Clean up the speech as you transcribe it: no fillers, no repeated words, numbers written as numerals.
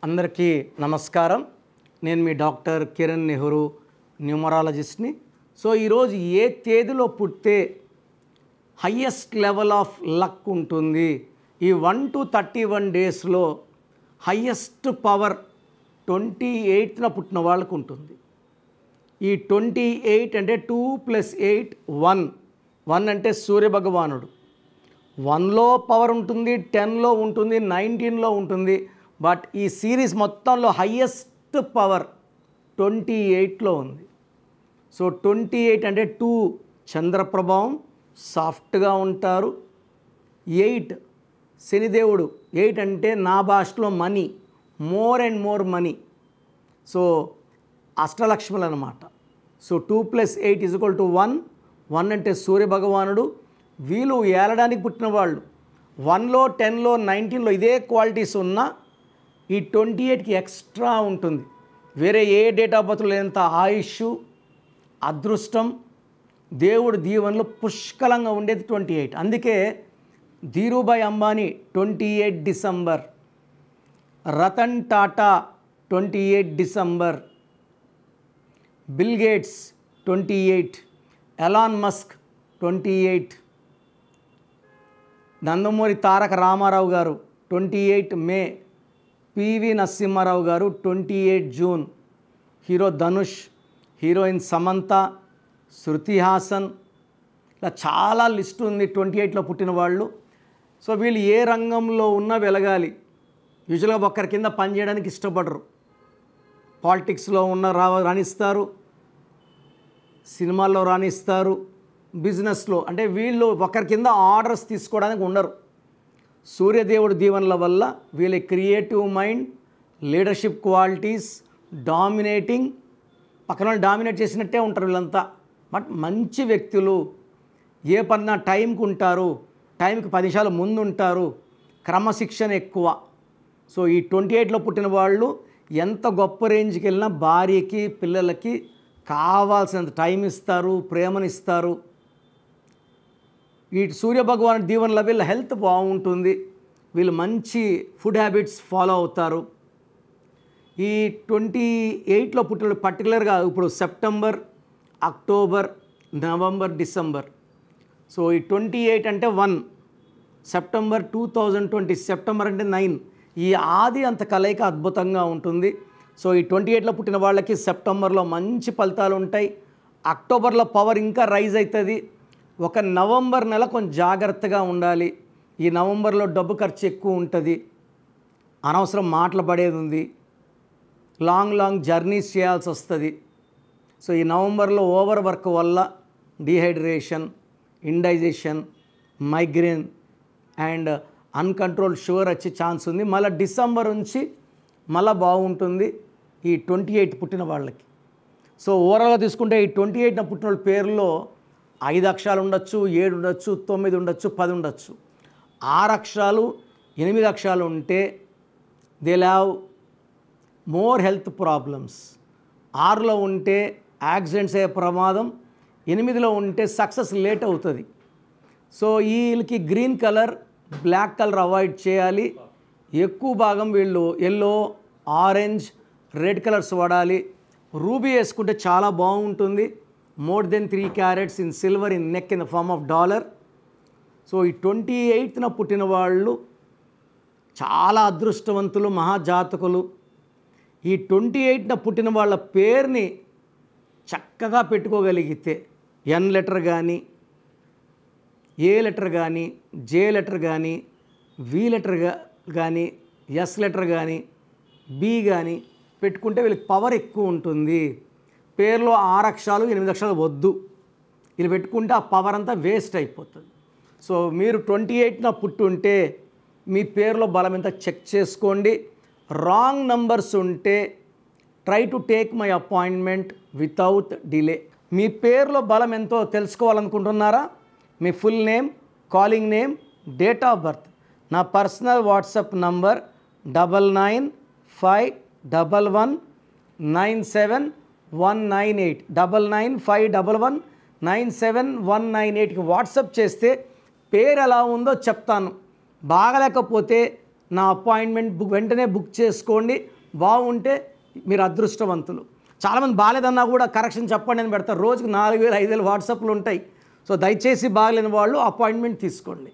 అందరికీ నమస్కారం. నేను మీ డాక్టర్ కిరణ్ నెహ్రూ, న్యూమరాలజిస్ట్ని. సో ఈరోజు ఏ తేదీలో పుడితే హయ్యెస్ట్ లెవెల్ ఆఫ్ లక్ ఉంటుంది, ఈ 1 to 31 డేస్లో హయ్యెస్ట్ పవర్ 28న పుట్టిన వాళ్ళకు ఉంటుంది. ఈ 28 అంటే 2 + 8 1. 1 అంటే సూర్యభగవానుడు. 1లో పవర్ ఉంటుంది, 10లో ఉంటుంది, 19లో ఉంటుంది. బట్ ఈ సిరీస్ మొత్తంలో హయ్యెస్ట్ పవర్ 28లో ఉంది. సో 28 అంటే 2 చంద్రప్రభావం, సాఫ్ట్గా ఉంటారు. 8 శనిదేవుడు. 8 అంటే నా భాషలో money, more and more money. So అష్టలక్ష్ములు అన్నమాట. సో 2 + 8 = 1. 1 అంటే సూర్యభగవానుడు. వీళ్ళు ఏలడానికి పుట్టిన వాళ్ళు. 1లో 10లో 19లో ఇదే క్వాలిటీస్ ఉన్నా ఈ 28కి ఎక్స్ట్రా ఉంటుంది. వేరే ఏ డేట్ ఆఫ్ బర్త్లో లేనంత ఆయుష్, అదృష్టం, దేవుడు దీవెనలు పుష్కలంగా ఉండేది 28. అందుకే Dhirubhai Ambani 28 December, Ratan Tata 28 December, Bill Gates 28, Elon Musk 28, Nandamuri Taraka Ramarao గారు 28 మే, పివి నరసింహారావు గారు 28 June, hero Dhanush, heroine Samantha, Shruti Haasan, ఇలా చాలా లిస్ట్ ఉంది 28లో పుట్టిన వాళ్ళు. సో వీళ్ళు ఏ రంగంలో ఉన్నా వెలగాలి. యూజువల్గా ఒక్కరి కింద పనిచేయడానికి ఇష్టపడరు. పాలిటిక్స్లో ఉన్న రాణిస్తారు, సినిమాల్లో రాణిస్తారు, బిజినెస్లో అంటే వీళ్ళు ఒకరి కింద ఆర్డర్స్ తీసుకోవడానికి ఉండరు. సూర్యదేవుడి దీవెనల వల్ల వీళ్ళ creative mind, leadership qualities, dominating, పక్కన వాళ్ళు డామినేట్ చేసినట్టే ఉంటారు వీళ్ళంతా. బట్ మంచి వ్యక్తులు, ఏ పన్నా టైంకి ఉంటారు, టైంకి 10 నిమిషాలు ముందు ఉంటారు, క్రమశిక్షణ ఎక్కువ. సో ఈ 28లో పుట్టిన వాళ్ళు ఎంత గొప్ప రేంజ్కి వెళ్ళినా భార్యకి, పిల్లలకి కావాల్సినంత టైం ఇస్తారు, ప్రేమనిస్తారు. ఈ సూర్యభగవాను దీవెనల వీళ్ళ హెల్త్ బాగుంటుంది. వీళ్ళు మంచి ఫుడ్ హ్యాబిట్స్ ఫాలో అవుతారు. ఈ 28లో పుట్టిన పర్టికులర్గా ఇప్పుడు September, October, November, December. So ఈ 28 అంటే 1, సెప్టెంబర్ 2020, సెప్టెంబర్ అంటే 9. ఈ ఆది అంత కలయిక అద్భుతంగా ఉంటుంది. సో ఈ 28లో పుట్టిన వాళ్ళకి సెప్టెంబర్లో మంచి ఫలితాలు ఉంటాయి. అక్టోబర్లో పవర్ ఇంకా రైజ్ అవుతుంది. ఒక నవంబర్ నెల కొంచెం జాగ్రత్తగా ఉండాలి. ఈ నవంబర్లో డబ్బు ఖర్చు ఎక్కువ ఉంటుంది, అనవసరం మాటలు పడేది ఉంది, లాంగ్ జర్నీస్ చేయాల్సి వస్తుంది. సో ఈ నవంబర్లో ఓవర్ వర్క్ వల్ల dehydration, ఇండైజేషన్, migraine and uncontrolled sugar వచ్చే ఛాన్స్ ఉంది. మళ్ళీ డిసెంబర్ నుంచి మళ్ళీ బాగుంటుంది ఈ 28 పుట్టిన వాళ్ళకి. సో ఓవరాల్గా తీసుకుంటే ఈ 28న పుట్టిన వాళ్ళ పేరులో 5 అక్షరాలు ఉండొచ్చు, 7 ఉండొచ్చు, 9 ఉండొచ్చు, 10 ఉండొచ్చు. 6 అక్షరాలు, 8 అక్షరాలు ఉంటే they have more health problems. 6లో ఉంటే యాక్సిడెంట్స్ అయ్యే ప్రమాదం, 8లో ఉంటే సక్సెస్ లేట్ అవుతుంది. సో వీళ్ళకి green colour, black colour avoid చేయాలి. ఎక్కువ భాగం వీళ్ళు ఎల్లో, ఆరెంజ్, రెడ్ కలర్స్ వాడాలి. రూబీ వేసుకుంటే చాలా బాగుంటుంది. More than 3 carats in silver in neck in the form of dollar. So ఈ 28న పుట్టిన వాళ్ళు చాలా అదృష్టవంతులు, మహాజాతకులు. ఈ 28న పుట్టిన వాళ్ళ పేరుని చక్కగా పెట్టుకోగలిగితే ఎన్ లెటర్ కానీ, ఏ లెటర్ కానీ, జే లెటర్ కానీ, వి లెటర్ కానీ, ఎస్ లెటర్ కానీ, బి కానీ పెట్టుకుంటే వీళ్ళకి పవర్ ఎక్కువ ఉంటుంది. పేరులో 6 అక్షరాలు, 8 అక్షరాలు వద్దు. వీళ్ళు పెట్టుకుంటే ఆ పవర్ అంతా వేస్ట్ అయిపోతుంది. సో మీరు 28న పుట్టుంటే మీ పేరులో బలం ఎంత చెక్ చేసుకోండి. రాంగ్ నంబర్స్ ఉంటే try to take my appointment without delay. మీ పేరులో బలం ఎంతో తెలుసుకోవాలనుకుంటున్నారా? మీ full name, calling name, date of birth, నా పర్సనల్ వాట్సాప్ నంబర్ 9951197198 9951197198కి వాట్సాప్ చేస్తే పేరు ఎలా ఉందో చెప్తాను. బాగలేకపోతే నా అపాయింట్మెంట్ వెంటనే బుక్ చేసుకోండి. బాగుంటే మీరు అదృష్టవంతులు. చాలామంది బాగాలేదన్నా కూడా కరెక్షన్ చెప్పండి అని పెడతారు. రోజుకు 4000 5000 వాట్సాప్లు ఉంటాయి. సో దయచేసి బాగలేని వాళ్ళు అపాయింట్మెంట్ తీసుకోండి.